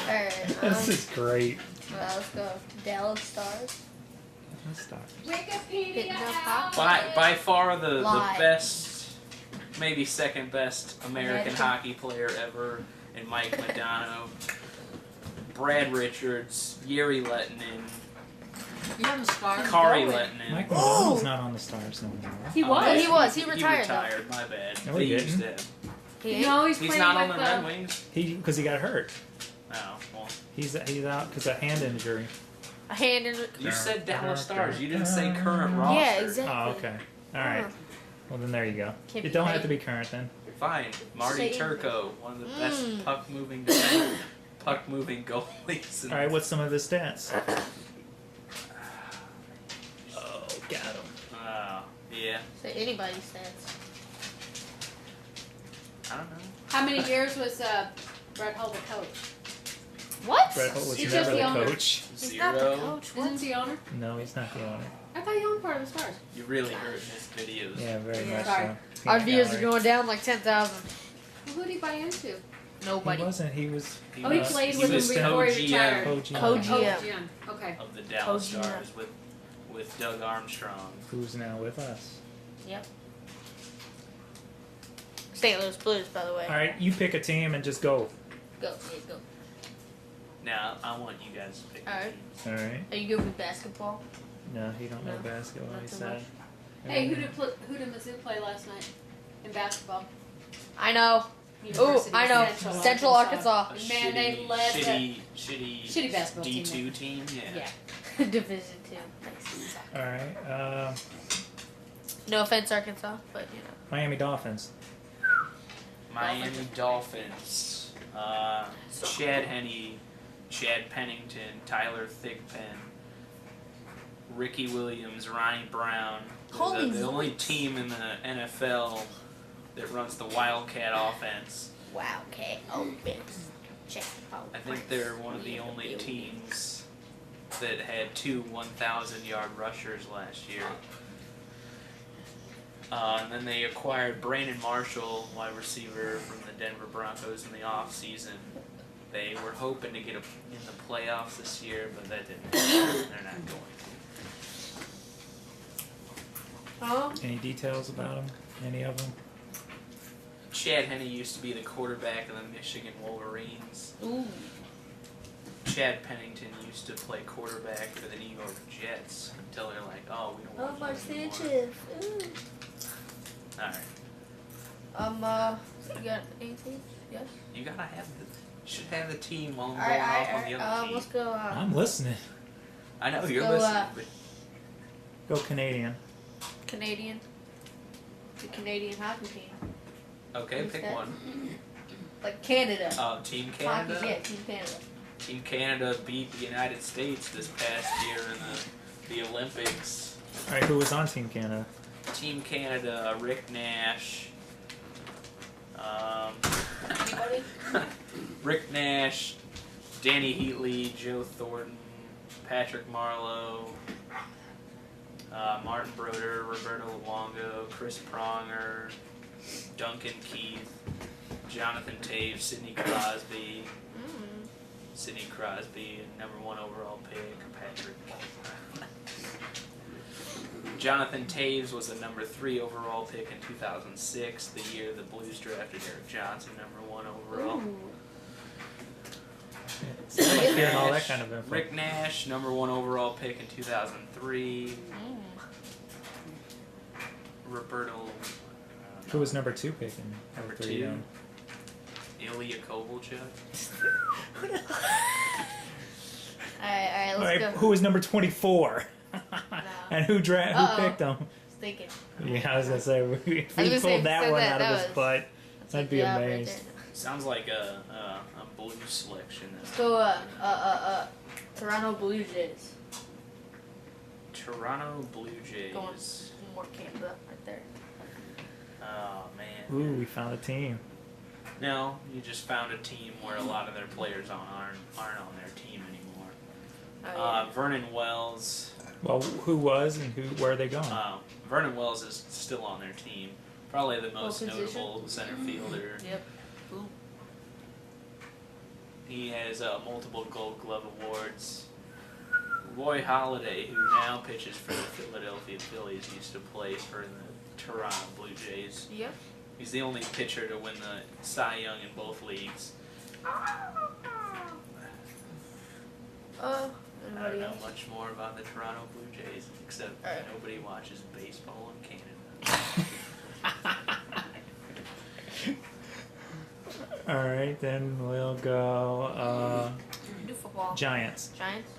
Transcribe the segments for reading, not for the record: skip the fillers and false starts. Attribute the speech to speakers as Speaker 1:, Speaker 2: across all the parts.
Speaker 1: Alright,
Speaker 2: This is great.
Speaker 1: well, let's go. Dallas Stars.
Speaker 2: Let's start.
Speaker 1: Hitting up hot.
Speaker 3: By far the
Speaker 1: Live.
Speaker 3: best, maybe second best American hockey player ever, and Mike Modano, Brad Richards, Yuri Lettinen,
Speaker 4: You on the Stars?
Speaker 3: Kari
Speaker 4: Going.
Speaker 3: Lettinen.
Speaker 2: Mike Modano's not on the Stars no more.
Speaker 4: He
Speaker 3: Oh,
Speaker 4: was.
Speaker 3: yeah,
Speaker 1: He was. He
Speaker 3: He
Speaker 1: retired,
Speaker 3: retired. My bad.
Speaker 2: No,
Speaker 3: They
Speaker 2: he
Speaker 3: used
Speaker 2: didn't.
Speaker 3: him.
Speaker 1: He
Speaker 4: No, he's
Speaker 3: He's
Speaker 4: playing
Speaker 3: not
Speaker 4: with
Speaker 3: on the Red Wings.
Speaker 2: Because he got hurt.
Speaker 3: Oh well.
Speaker 2: He's out because of hand injury.
Speaker 1: a hand in.
Speaker 3: You said Dallas Stars. You didn't say current roster.
Speaker 1: Yeah, exactly.
Speaker 2: Oh, okay. All right.
Speaker 1: Oh.
Speaker 2: Well, then there you go.
Speaker 1: Can't
Speaker 2: It
Speaker 1: be
Speaker 2: don't have
Speaker 1: fake.
Speaker 2: to be current then.
Speaker 3: Fine. Marty
Speaker 1: Say-
Speaker 3: Turco, one of the best puck moving goalies.
Speaker 2: All right. What's some of his stats? Oh, got him.
Speaker 3: Yeah.
Speaker 1: Say anybody's stats.
Speaker 3: I don't know.
Speaker 4: How many years was Brett Hull the coach?
Speaker 1: What?
Speaker 2: Brett Holt was
Speaker 4: He's
Speaker 2: never
Speaker 4: just the
Speaker 2: the
Speaker 4: owner.
Speaker 2: coach.
Speaker 1: He's
Speaker 3: Zero.
Speaker 1: not the coach. What?
Speaker 4: Isn't he owner?
Speaker 2: No, he's not the owner.
Speaker 4: I thought you owned part of the Stars.
Speaker 3: You really hurt in his videos.
Speaker 2: Yeah, very
Speaker 1: Yeah.
Speaker 2: much
Speaker 4: Sorry.
Speaker 2: so.
Speaker 1: Our
Speaker 2: Pink
Speaker 1: views are
Speaker 2: gallery.
Speaker 1: going down like 10,000.
Speaker 4: Well, who did he buy into?
Speaker 1: Nobody.
Speaker 2: He wasn't. He was.
Speaker 4: Oh, he
Speaker 2: was-
Speaker 4: played
Speaker 3: he
Speaker 4: with him
Speaker 3: was
Speaker 4: before he
Speaker 3: co-GM.
Speaker 4: retired.
Speaker 2: Co-GM.
Speaker 1: Co-GM.
Speaker 4: Oh,
Speaker 1: Yeah.
Speaker 4: GM. Okay.
Speaker 3: Of the Dallas
Speaker 1: Coach,
Speaker 3: Stars with Doug Armstrong.
Speaker 2: Who's now with us?
Speaker 1: Yep. St. Louis Blues, by the way.
Speaker 2: All right, you pick a team and just go.
Speaker 1: Go. Yeah, go.
Speaker 3: Now I want you guys to pick the
Speaker 1: Alright.
Speaker 3: teams.
Speaker 2: All right.
Speaker 1: Are you good with basketball?
Speaker 2: No, he don't know
Speaker 1: No,
Speaker 2: basketball.
Speaker 1: not
Speaker 2: He
Speaker 1: so
Speaker 2: said.
Speaker 1: much.
Speaker 4: Hey, who did Mizzou play last night in basketball?
Speaker 1: I know. Ooh,
Speaker 4: University
Speaker 1: I
Speaker 4: of
Speaker 1: know. Central Arkansas.
Speaker 3: A
Speaker 4: Man, they led the
Speaker 3: shitty
Speaker 4: basketball team.
Speaker 3: D2 team. Yeah.
Speaker 4: Yeah.
Speaker 1: Division 2. Nice.
Speaker 2: All right.
Speaker 1: No offense, Arkansas, but you know.
Speaker 2: Miami Dolphins.
Speaker 3: Miami Dolphins. Chad Henne, Chad Pennington, Tyler Thigpen, Ricky Williams, Ronnie Brown. They're
Speaker 1: Holy
Speaker 3: the only
Speaker 1: smokes.
Speaker 3: team in the NFL that runs the Wildcat offense.
Speaker 1: Wow, okay. Oh, Vince. Check out.
Speaker 3: I think they're one of the only teams that had 2 1,000-yard rushers last year. And then they acquired Brandon Marshall, wide receiver from the Denver Broncos in the offseason. They were hoping to get in the playoffs this year, but that didn't happen. They're not going
Speaker 2: Any details about them? Any of them?
Speaker 3: to. Chad Henne used to be the quarterback of the Michigan Wolverines.
Speaker 1: Ooh.
Speaker 3: Chad Pennington used to play quarterback for the New York Jets until they're like, oh, we don't want
Speaker 1: Mark
Speaker 3: you anymore.
Speaker 1: Sanchez. Ooh.
Speaker 3: Alright.
Speaker 1: You got anything? Yes?
Speaker 3: You gotta have you should have the team while I'm going
Speaker 1: Alright,
Speaker 3: off on the other team.
Speaker 1: let's go,
Speaker 2: I'm listening.
Speaker 3: I know you're
Speaker 1: go,
Speaker 3: listening, but
Speaker 2: Go Canadian.
Speaker 1: Canadian. The Canadian hockey team.
Speaker 3: okay,
Speaker 1: Who's
Speaker 3: pick
Speaker 1: that?
Speaker 3: one.
Speaker 1: Like Canada.
Speaker 3: Team
Speaker 1: Hockey,
Speaker 3: Canada.
Speaker 1: yeah, Team Canada.
Speaker 3: Team Canada beat the United States this past year in the Olympics.
Speaker 2: All right, who was on Team Canada?
Speaker 3: Team Canada, Rick Nash.
Speaker 1: Anybody?
Speaker 3: Rick Nash, Danny Heatley, Joe Thornton, Patrick Marlowe, Martin Broder, Roberto Luongo, Chris Pronger, Duncan Keith, Jonathan Taves, Sidney Crosby, Sidney Crosby, #1 overall pick, Patrick. Jonathan Taves was the #3 overall pick in 2006, the year the Blues drafted Eric Johnson, #1 overall.
Speaker 1: Ooh.
Speaker 2: I like hearing all that kind of info.
Speaker 3: Rick Nash, #1 overall pick in 2003. Roberto.
Speaker 2: Who was #2 pick in
Speaker 3: Number
Speaker 2: 03,
Speaker 3: 2? Ilya Kovalchuk.
Speaker 1: Alright,
Speaker 2: All
Speaker 1: let's
Speaker 2: right,
Speaker 1: go.
Speaker 2: who was number 24? And who picked him?
Speaker 1: Just thinking.
Speaker 2: Yeah, I was gonna say if we
Speaker 1: I was gonna say,
Speaker 2: pulled that
Speaker 1: said
Speaker 2: one
Speaker 1: that,
Speaker 2: out of
Speaker 1: that
Speaker 2: his
Speaker 1: was-
Speaker 2: butt,
Speaker 1: That's
Speaker 2: I'd
Speaker 1: a
Speaker 2: be
Speaker 1: job right
Speaker 2: amazed.
Speaker 1: there.
Speaker 3: Sounds like a Blues selection.
Speaker 1: Let's go, Toronto Blue Jays.
Speaker 3: Toronto Blue Jays.
Speaker 1: Going more Canada right there.
Speaker 3: Oh man.
Speaker 2: Ooh, we found a team.
Speaker 3: No, you just found a team where a lot of their players aren't on their team anymore.
Speaker 1: Oh, yeah.
Speaker 3: Vernon Wells.
Speaker 2: Well, who was and where are they going?
Speaker 3: Vernon Wells is still on their team. Probably the most
Speaker 1: position?
Speaker 3: notable center fielder.
Speaker 1: Yep. Ooh.
Speaker 3: He has multiple Gold Glove awards. Roy Halladay, who now pitches for the Philadelphia Phillies, used to play for the Toronto Blue Jays.
Speaker 1: Yep.
Speaker 3: He's the only pitcher to win the Cy Young in both leagues. I
Speaker 1: Anybody
Speaker 3: don't know
Speaker 1: else?
Speaker 3: much more about the Toronto Blue Jays, except
Speaker 1: Alright.
Speaker 3: nobody watches baseball in Canada.
Speaker 2: All right, then we'll go
Speaker 1: Do football.
Speaker 2: Giants.
Speaker 1: Giants.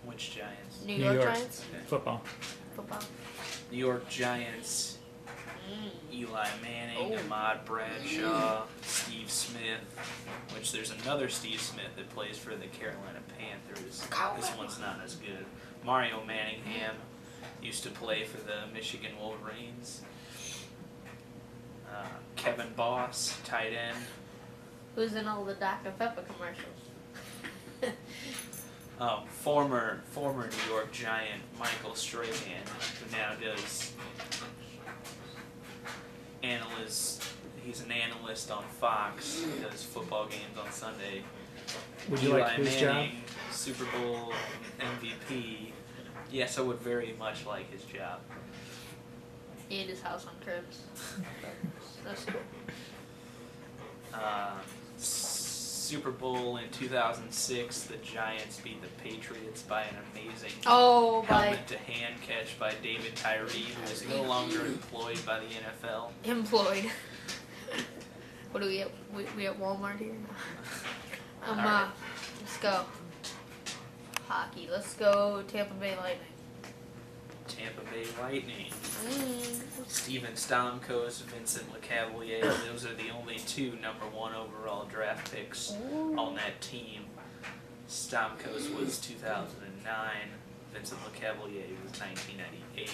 Speaker 3: Which Giants?
Speaker 1: New
Speaker 2: New
Speaker 1: York
Speaker 2: York.
Speaker 1: Giants.
Speaker 2: Football.
Speaker 1: Football.
Speaker 3: New York Giants. Eli Manning,
Speaker 1: Oh.
Speaker 3: Ahmad Bradshaw, Steve Smith, which there's another Steve Smith that plays for the Carolina Panthers. This one's not as good. Mario Manningham used to play for the Michigan Wolverines. Kevin Boss, tight end.
Speaker 1: Who's in all the Dr. Pepper commercials?
Speaker 3: Former New York Giant Michael Strahan, who now does analyst. He's an analyst on Fox. He does football games on Sunday.
Speaker 2: Would you
Speaker 3: Eli
Speaker 2: like whose job?
Speaker 3: Manning, Super Bowl MVP. Yes, I would very much like his job.
Speaker 1: He had his house on Cribs. That's cool.
Speaker 3: Super Bowl in 2006, the Giants beat the Patriots by an amazing
Speaker 1: Oh, by
Speaker 3: helmet to hand catch by David Tyree, who is no longer employed by the NFL.
Speaker 1: employed. What do we at? We at Walmart here?
Speaker 3: Alright.
Speaker 1: Let's go. Hockey. Let's go Tampa Bay Lightning.
Speaker 3: Tampa Bay Lightning.
Speaker 1: Mm.
Speaker 3: Steven Stamkos, Vincent LeCavalier. Those are the only two number 1 overall draft picks on that team. Stamkos was 2009. Vincent LeCavalier was 1998.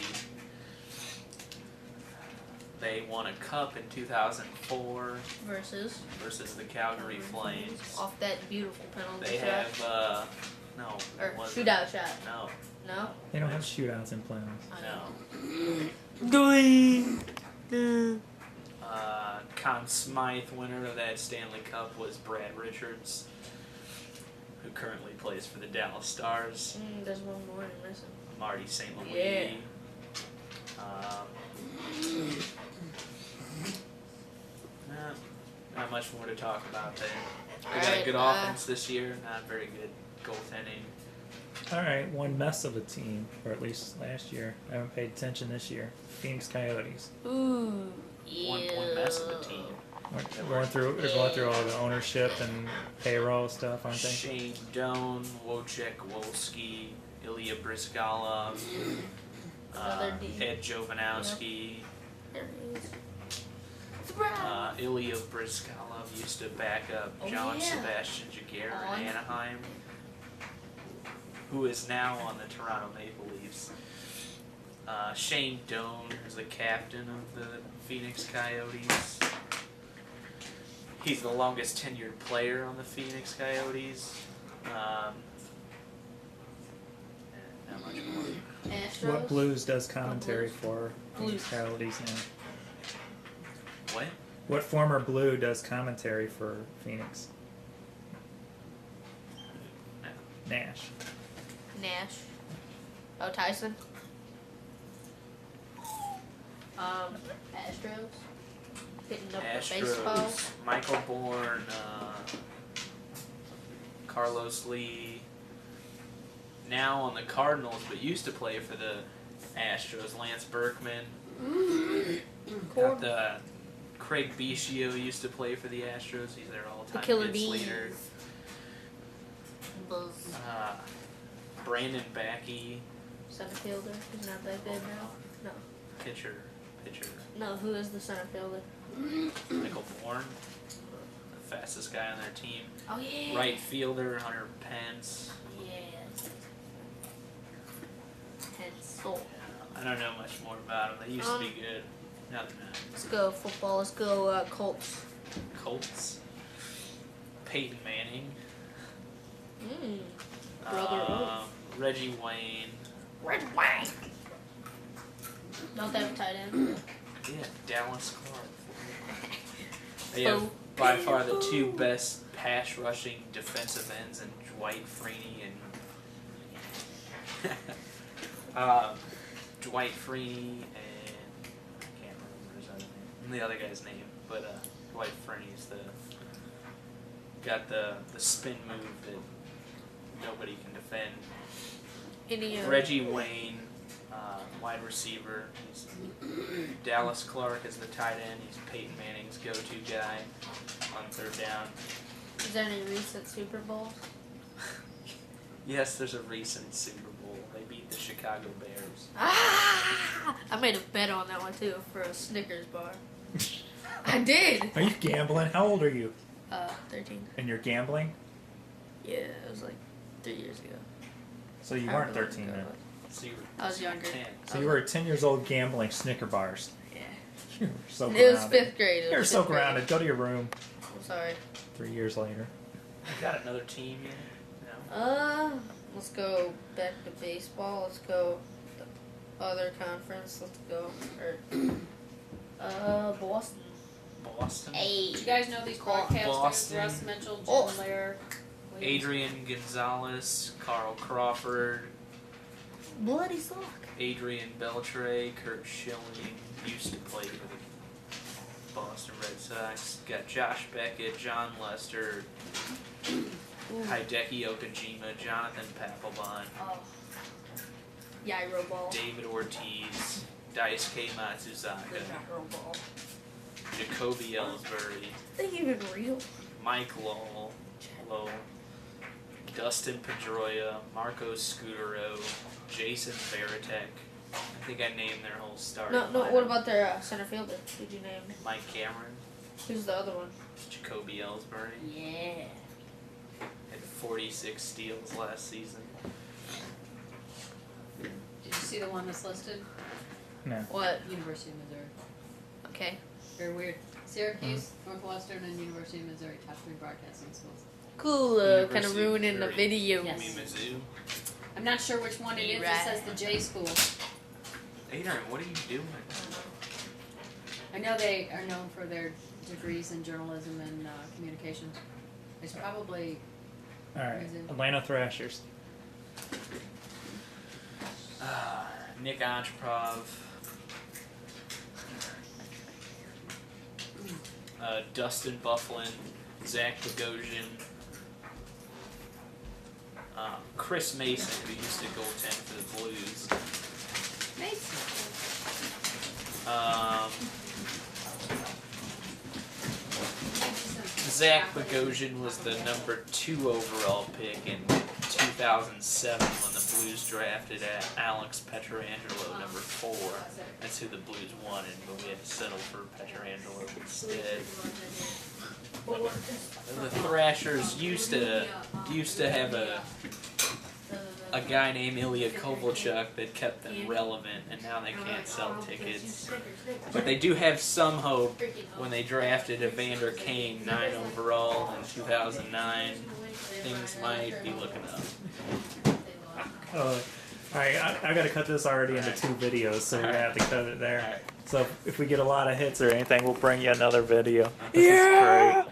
Speaker 3: They won a cup in 2004
Speaker 1: Versus
Speaker 3: versus the Calgary Flames.
Speaker 1: off that beautiful penalty
Speaker 3: They
Speaker 1: shot.
Speaker 3: have, no.
Speaker 1: Or
Speaker 3: it wasn't.
Speaker 1: shootout shot.
Speaker 3: No.
Speaker 1: No?
Speaker 2: They don't have shootouts in playoffs.
Speaker 3: No.
Speaker 1: Going.
Speaker 3: Conn Smythe, winner of that Stanley Cup, was Brad Richards, who currently plays for the Dallas Stars.
Speaker 1: There's one more I'm missing.
Speaker 3: Marty St. Louis.
Speaker 1: Yeah.
Speaker 3: Not much more to talk about there. We got a
Speaker 1: Alright,
Speaker 3: good offense this year, not very good goaltending.
Speaker 2: All right, one mess of a team, or at least last year. I haven't paid attention this year. Phoenix Coyotes.
Speaker 1: Ooh. Yeah.
Speaker 3: One mess of a team.
Speaker 2: They're going through all the ownership and payroll stuff, aren't they?
Speaker 3: Shane Doan, Wojciech Wolski, Ilya Brizgalov,
Speaker 1: Another D.
Speaker 3: Ed Jovanowski.
Speaker 1: There it is. Surprise!
Speaker 3: Ilya Brizgalov used to back up
Speaker 1: Oh,
Speaker 3: John
Speaker 1: yeah.
Speaker 3: Sebastian Jaguar
Speaker 1: On.
Speaker 3: in Anaheim, who is now on the Toronto Maple Leafs. Shane Doan is the captain of the Phoenix Coyotes. He's the longest tenured player on the Phoenix Coyotes. Not much more.
Speaker 1: Astros.
Speaker 2: What Blues does commentary for
Speaker 1: Blues.
Speaker 2: Phoenix Coyotes now?
Speaker 3: What?
Speaker 2: What former Blue does commentary for Phoenix? Nash.
Speaker 1: Nash. Oh, Tyson. Astros. Hitting up the baseball.
Speaker 3: Astros, Michael Bourne, Carlos Lee, now on the Cardinals, but used to play for the Astros, Lance Berkman. Got the Craig Biggio used to play for the Astros. He's their
Speaker 1: The
Speaker 3: all-time
Speaker 1: Killer
Speaker 3: hits
Speaker 1: Bees.
Speaker 3: leader.
Speaker 1: Buzz.
Speaker 3: Brandon Backey,
Speaker 1: Center fielder. He's not that good now. No.
Speaker 3: pitcher.
Speaker 1: No, who is the center fielder?
Speaker 3: Michael Bourne, the fastest guy on their team.
Speaker 1: Oh, yeah.
Speaker 3: Right fielder, Hunter Pence.
Speaker 1: Yeah. Pencil.
Speaker 3: I don't know much more about them. They used to be good. Now they're not.
Speaker 1: Let's go football. Let's go Colts.
Speaker 3: Colts. Peyton Manning.
Speaker 1: Brother.
Speaker 3: Reggie Wayne.
Speaker 1: Red Wang. Don't they have a tight end?
Speaker 3: Yeah, Dallas Clark. They have by far the two best pass rushing defensive ends and Dwight Freeney and Dwight Freeney and I can't remember his other name. The other guy's name, but Dwight Freeney's got the spin move that nobody can defend. Reggie Wayne, wide receiver. He's Dallas Clark is the tight end. He's Peyton Manning's go-to guy on third down.
Speaker 1: Is there any recent Super Bowls?
Speaker 3: Yes, there's a recent Super Bowl. They beat the Chicago Bears.
Speaker 1: Ah! I made a bet on that one too for a Snickers bar. I did.
Speaker 2: Are you gambling? How old are you?
Speaker 1: 13.
Speaker 2: And you're gambling?
Speaker 1: Yeah, it was like 3 years ago.
Speaker 2: So you
Speaker 1: However
Speaker 2: weren't
Speaker 1: long
Speaker 2: 13
Speaker 1: ago
Speaker 2: then.
Speaker 1: it was.
Speaker 3: So you were,
Speaker 1: I was
Speaker 3: you were
Speaker 1: younger.
Speaker 3: 10.
Speaker 2: So you were 10 years old gambling Snicker bars.
Speaker 1: Yeah.
Speaker 2: You were so
Speaker 1: It was
Speaker 2: grounded.
Speaker 1: 5th grade. It was
Speaker 2: You're so
Speaker 1: 5th grade.
Speaker 2: grounded. Go to your room.
Speaker 1: I'm sorry.
Speaker 2: 3 years later.
Speaker 3: You got another team in? No.
Speaker 1: Let's go back to baseball. Let's go the other conference. Let's go. Boston.
Speaker 3: Boston.
Speaker 1: Hey.
Speaker 4: You guys know these broadcasters?
Speaker 3: Boston.
Speaker 4: Russ Mitchell, Jim
Speaker 1: Oh.
Speaker 4: Lair.
Speaker 3: Adrian Gonzalez, Carl Crawford,
Speaker 1: Bloody sock.
Speaker 3: Adrian Beltre, Kurt Schilling, used to play for the Boston Red Sox. Got Josh Beckett, John Lester, Hideki Okajima, Jonathan Papelbon,
Speaker 1: Oh. Gyro ball.
Speaker 3: David Ortiz, Daisuke Matsuzaka,
Speaker 1: The gyro ball.
Speaker 3: Jacoby Ellsbury,
Speaker 1: Are they even real?
Speaker 3: Mike Lowell, Dustin Pedroia, Marco Scutero, Jason Veritek. I think I named their whole starting
Speaker 1: No.
Speaker 3: lineup.
Speaker 1: What about their center fielder? Who'd you name?
Speaker 3: Mike Cameron,
Speaker 1: Who's the other one?
Speaker 3: Jacoby Ellsbury.
Speaker 1: Yeah.
Speaker 3: Had 46 steals last season.
Speaker 4: Did you see the one that's listed?
Speaker 2: No.
Speaker 1: What?
Speaker 4: University of Missouri.
Speaker 1: Okay.
Speaker 4: Very weird. Syracuse, Northwestern, and University of Missouri, top 3 broadcasting schools.
Speaker 1: Cool. Kind
Speaker 3: University
Speaker 1: of
Speaker 3: of
Speaker 1: ruining the
Speaker 3: Missouri.
Speaker 1: video.
Speaker 4: Yes.
Speaker 3: You mean Mizzou?
Speaker 4: I'm not sure which one it is.
Speaker 1: Right.
Speaker 4: It says the J school.
Speaker 3: Adrian, what are you doing?
Speaker 4: I know they are known for their degrees in journalism and communications. It's probably
Speaker 2: All right.
Speaker 4: Mizzou.
Speaker 2: Atlanta Thrashers.
Speaker 3: Nick Antropov. Dustin Bufflin, Zach Bogosian, Chris Mason, who used to goaltend for the Blues.
Speaker 4: Mason.
Speaker 3: Zach Bogosian was the number 2 overall pick in 2007 when the Blues drafted Alex Pietrangelo, number 4. That's who the Blues wanted, but we had to settle for Pietrangelo instead. The Thrashers used to have a guy named Ilya Kovalchuk that kept them relevant, and now they can't sell tickets. But they do have some hope when they drafted Evander Kane 9 overall in 2009. Things might be looking up.
Speaker 2: All right, I got to cut this already into 2 videos, so we're going to have to cut it there.
Speaker 3: Alright.
Speaker 2: So if we get a lot of hits or anything, we'll bring you another video. This is great.